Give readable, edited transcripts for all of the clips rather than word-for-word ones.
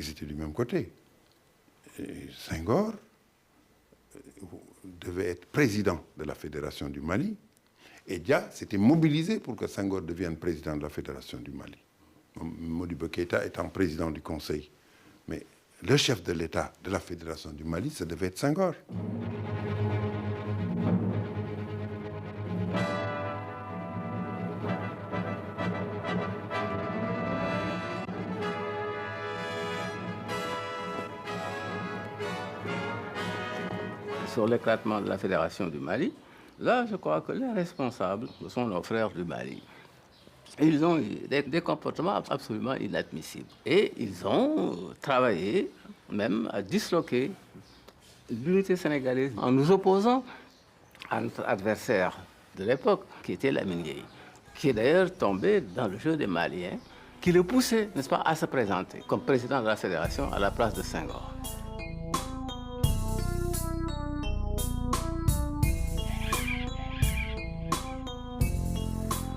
ils étaient du même côté. Et Senghor devait être président de la Fédération du Mali. Et Dia s'était mobilisé pour que Senghor devienne président de la Fédération du Mali. Modibo Keïta étant président du Conseil. Mais le chef de l'État de la Fédération du Mali, ça devait être Senghor. Sur l'éclatement de la Fédération du Mali, là, je crois que les responsables sont nos frères du Mali. Ils ont eu des comportements absolument inadmissibles. Et ils ont travaillé même à disloquer l'unité sénégalaise en nous opposant à notre adversaire de l'époque, qui était Lamine Gueye, qui est d'ailleurs tombé dans le jeu des Maliens, qui le poussait, n'est-ce pas, à se présenter comme président de la Fédération à la place de Senghor.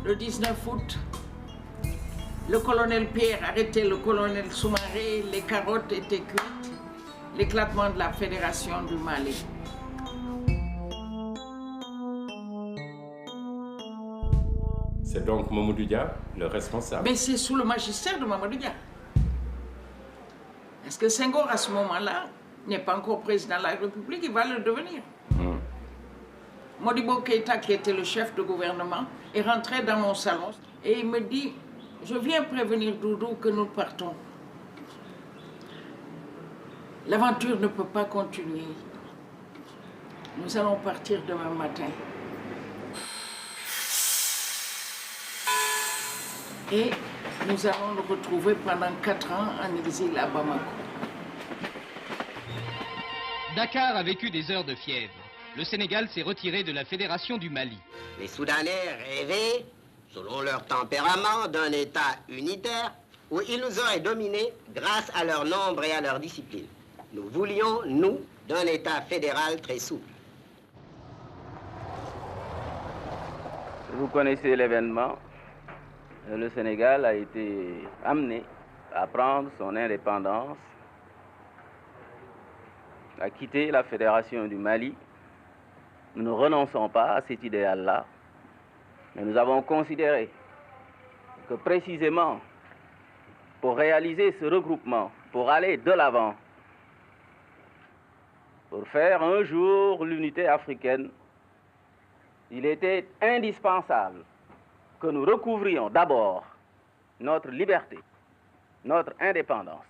Le 19 août, le colonel Pierre arrêtait le colonel Soumaré, les carottes étaient cuites, l'éclatement de la Fédération du Mali. C'est donc Mamadou Dia le responsable? Mais c'est sous le magistère de Mamadou Dia. Parce que Senghor, à ce moment-là, n'est pas encore président de la République, il va le devenir. Modibo Keïta, qui était le chef de gouvernement, est rentré dans mon salon et il me dit « Je viens prévenir Doudou que nous partons. L'aventure ne peut pas continuer. Nous allons partir demain matin. » Et nous allons le retrouver pendant 4 ans en exil à Bamako. Dakar a vécu des heures de fièvre. Le Sénégal s'est retiré de la Fédération du Mali. Les Soudanais rêvaient, selon leur tempérament, d'un État unitaire où ils nous auraient dominés grâce à leur nombre et à leur discipline. Nous voulions, nous, d'un État fédéral très souple. Vous connaissez l'événement. Le Sénégal a été amené à prendre son indépendance, à quitter la Fédération du Mali. Nous ne renonçons pas à cet idéal-là, mais nous avons considéré que précisément pour réaliser ce regroupement, pour aller de l'avant, pour faire un jour l'unité africaine, il était indispensable que nous recouvrions d'abord notre liberté, notre indépendance.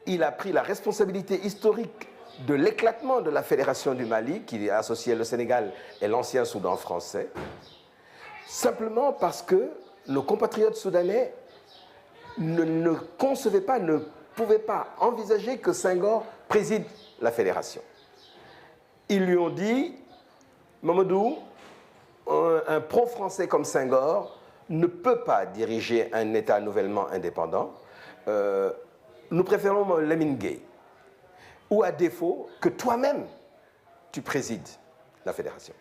Il a pris la responsabilité historique de l'éclatement de la Fédération du Mali, qui associait le Sénégal et l'ancien Soudan français, simplement parce que nos compatriotes soudanais ne concevaient pas, ne pouvaient pas envisager que Senghor préside la Fédération. Ils lui ont dit, Mamadou, un pro-français comme Senghor ne peut pas diriger un État nouvellement indépendant. Nous préférons Lamine Gueye. Ou à défaut, que toi-même, tu présides la Fédération.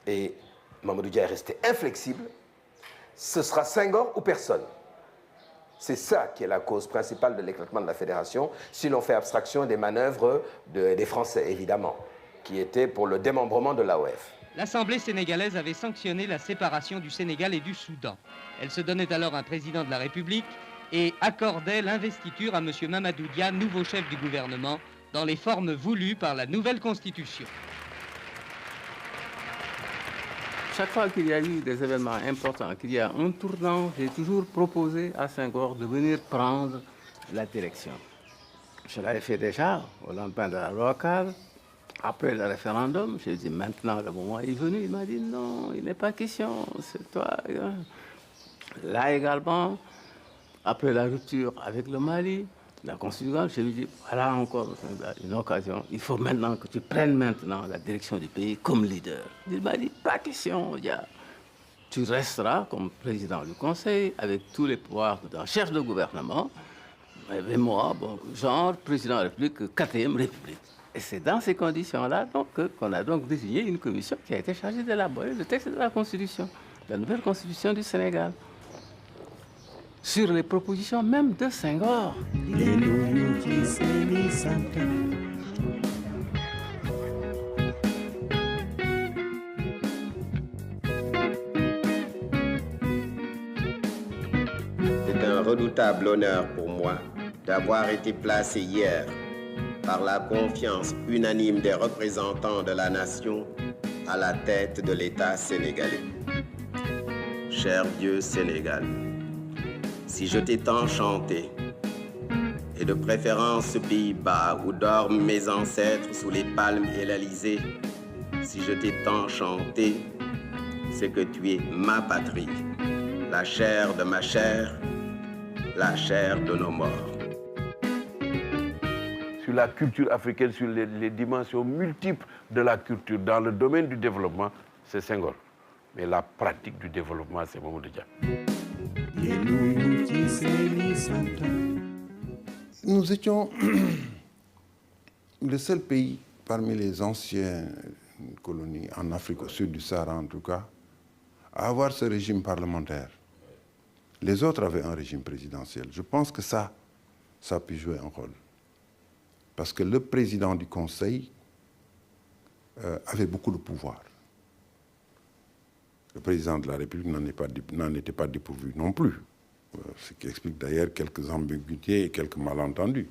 Et Mamadou Dia est resté inflexible. Ce sera Senghor ou personne. C'est ça qui est la cause principale de l'éclatement de la Fédération, si l'on fait abstraction des manœuvres des Français, évidemment, qui étaient pour le démembrement de l'AOF. L'Assemblée sénégalaise avait sanctionné la séparation du Sénégal et du Soudan. Elle se donnait alors un président de la République et accordait l'investiture à M. Mamadou Dia, nouveau chef du gouvernement, dans les formes voulues par la nouvelle Constitution. Chaque fois qu'il y a eu des événements importants, qu'il y a un tournant, j'ai toujours proposé à Senghor de venir prendre la direction. Je l'avais fait déjà au lendemain de la loi cadre. Après le référendum, j'ai dit maintenant le moment est venu. Il m'a dit non, il n'est pas question, c'est toi. Là également, après la rupture avec le Mali, la Constitution, je lui dis voilà encore une occasion. Il faut maintenant que tu prennes maintenant la direction du pays comme leader. Il m'a dit pas question, tu resteras comme président du Conseil avec tous les pouvoirs d'un chef de gouvernement. Et moi, bon, genre président de la République, 4e République. Et c'est dans ces conditions-là qu'on a donc désigné une commission qui a été chargée d'élaborer le texte de la Constitution, la nouvelle Constitution du Sénégal, sur les propositions même de Senghor. C'est un redoutable honneur pour moi d'avoir été placé hier par la confiance unanime des représentants de la nation à la tête de l'État sénégalais. Cher vieux Sénégal, si je t'ai tant chanté, et de préférence ce pays bas où dorment mes ancêtres sous les palmes et l'Alizé, si je t'ai tant chanté, c'est que tu es ma patrie, la chair de ma chair, la chair de nos morts. Sur la culture africaine, sur les dimensions multiples de la culture, dans le domaine du développement, c'est Senghor. Mais la pratique du développement, c'est Mamadou Dia. Nous étions le seul pays parmi les anciennes colonies en Afrique, au sud du Sahara en tout cas, à avoir ce régime parlementaire. Les autres avaient un régime présidentiel. Je pense que ça a pu jouer un rôle. Parce que le président du Conseil avait beaucoup de pouvoir. Le président de la République n'en était pas dépourvu non plus. Ce qui explique d'ailleurs quelques ambiguïtés et quelques malentendus.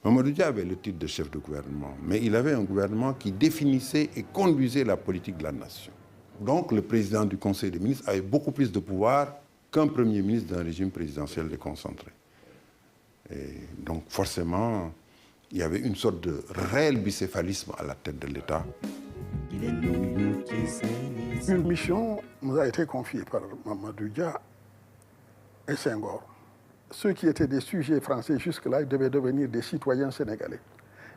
Mamadou Dia avait le titre de chef de gouvernement, mais il avait un gouvernement qui définissait et conduisait la politique de la nation. Donc le président du Conseil des ministres avait beaucoup plus de pouvoir qu'un premier ministre d'un régime présidentiel déconcentré. Et donc forcément, il y avait une sorte de réel bicéphalisme à la tête de l'État. Une mission nous a été confiée par Mamadou Dia et Senghor. Ceux qui étaient des sujets français jusque-là devaient devenir des citoyens sénégalais.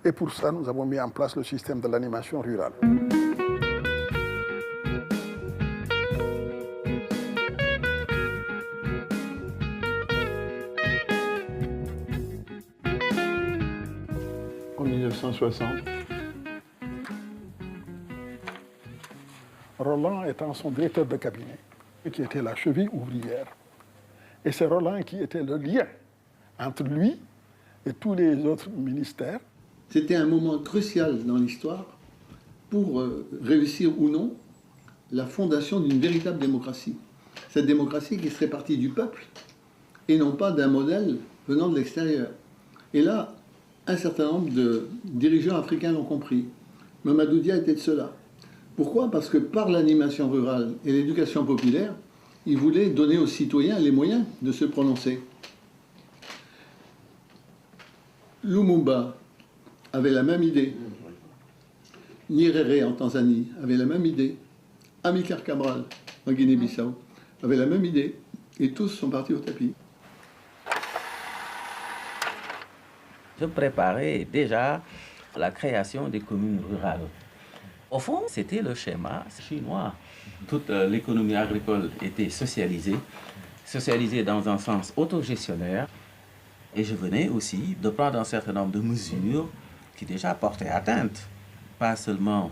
Et pour ça, nous avons mis en place le système de l'animation rurale. En 1960, Roland étant son directeur de cabinet, qui était la cheville ouvrière. Et c'est Roland qui était le lien entre lui et tous les autres ministères. C'était un moment crucial dans l'histoire pour réussir ou non la fondation d'une véritable démocratie. Cette démocratie qui serait partie du peuple et non pas d'un modèle venant de l'extérieur. Et là, un certain nombre de dirigeants africains l'ont compris. Mamadou Dia était de ceux-là. Pourquoi? Parce que par l'animation rurale et l'éducation populaire, il voulait donner aux citoyens les moyens de se prononcer. Lumumba avait la même idée. Nyerere en Tanzanie avait la même idée. Amilcar Cabral en Guinée-Bissau avait la même idée. Et tous sont partis au tapis. Je préparais déjà la création des communes rurales. Au fond, c'était le schéma chinois. Toute l'économie agricole était socialisée dans un sens autogestionnaire. Et je venais aussi de prendre un certain nombre de mesures qui déjà portaient atteinte, pas seulement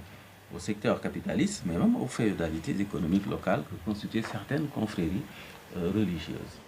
au secteur capitaliste, mais même aux féodalités économiques locales que constituaient certaines confréries religieuses.